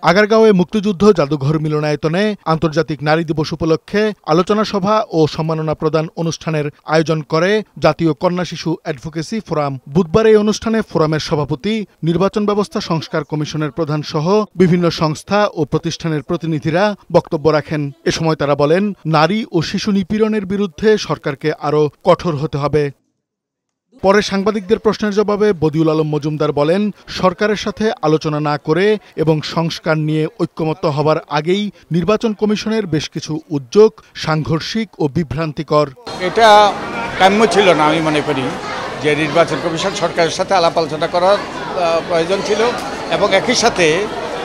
আগারগাঁওয়ে মুক্তিযুদ্ধ জাদুঘর মিলনায়তনে আন্তর্জাতিক নারী দিবস উপলক্ষে আলোচনা সভা ও সম্মাননা প্রদান অনুষ্ঠানের আয়োজন করে জাতীয় কন্যা শিশু অ্যাডভোকেসি ফোরাম। বুধবার এই অনুষ্ঠানে ফোরামের সভাপতি, নির্বাচন ব্যবস্থা সংস্কার কমিশনের প্রধান সহ বিভিন্ন সংস্থা ও প্রতিষ্ঠানের প্রতিনিধিরা বক্তব্য রাখেন। এ সময় তারা বলেন, নারী ও শিশু নিপীড়নের বিরুদ্ধে সরকারকে আরও কঠোর হতে হবে। পরে সাংবাদিকদের প্রশ্নের জবাবে বদিউল আলম মজুমদার বলেন, সরকারের সাথে আলোচনা না করে এবং সংস্কার নিয়ে ঐক্যমত্য হবার আগেই নির্বাচন কমিশনের বেশ কিছু উদ্যোগ সাংঘর্ষিক ও বিভ্রান্তিকর। এটা কাম্য ছিল না। আমি মনে করি যে নির্বাচন কমিশন সরকারের সাথে আলাপ আলোচনা করার প্রয়োজন ছিল এবং একই সাথে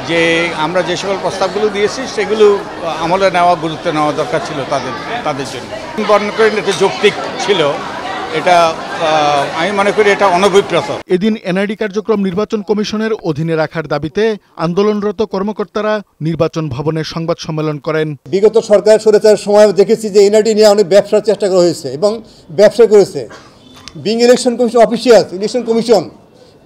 যে আমরা যে সকল প্রস্তাবগুলো দিয়েছি সেগুলো আমলে নেওয়া, গুরুত্ব নেওয়া দরকার ছিল তাদের জন্য। বর্ণনা করেন এটা যৌক্তিক ছিল। এটা আমি মনে করি এটা অনভিপ্রেত। এদিন এনআইডি কার্যক্রম নির্বাচন কমিশনের অধীনে রাখার দাবিতে আন্দোলনরত কর্মকর্তারা নির্বাচন ভবনে সংবাদ সম্মেলন করেন। বিগত সরকার স্বৈরাচারের সময় দেখেছি যে এনআইডি নিয়ে অনেক ব্যবসার চেষ্টা করা হয়েছে এবং ব্যবসা করেছে। Being election commission official election commission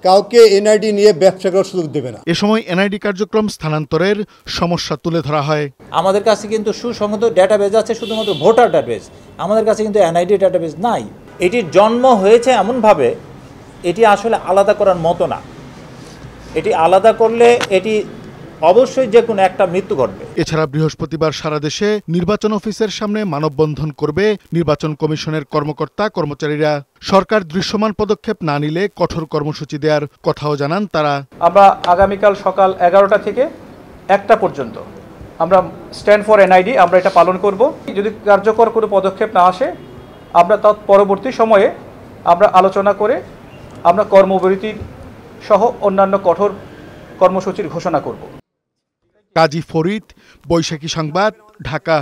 কাউকে এনআইডি নিয়ে ব্যবসা করার সুযোগ দেবে না। এ সময় এনআইডি কার্যক্রম স্থানান্তরের সমস্যা তুলে ধরা হয়। আমাদের কাছে কিন্তু সুসংহত ডাটাবেজ আছে, শুধুমাত্র ভোটার ডাটাবেজ। আমাদের কাছে কিন্তু এনআইডি ডাটাবেজ নাই। এটির জন্ম হয়েছে এমনভাবে, এটি আসলে আলাদা করার মতো না। এটি আলাদা করলে এটি অবশ্যই যে কোনো একটা মৃত্যু ঘটবে। এছাড়া বৃহস্পতিবার সারা দেশে নির্বাচন অফিসের সামনে মানববন্ধন করবে নির্বাচন কমিশনের কর্মকর্তা কর্মচারীরা। সরকার দৃশ্যমান পদক্ষেপ না নিলে কঠোর কর্মসূচি দেওয়ার কথাও জানান তারা। আমরা আগামীকাল সকাল 11টা থেকে 1টা পর্যন্ত আমরা স্ট্যান্ড ফর এনআইডি আমরা এটা পালন করব। যদি কার্যকর কোনো পদক্ষেপ না আসে, আমরা তার পরবর্তী সময়ে আমরা আলোচনা করে আমরা কর্মবিরতির সহ অন্যান্য কঠোর কর্মসূচির ঘোষণা করব। কাজী ফরিদ, বৈশাখী সংবাদ, ঢাকা।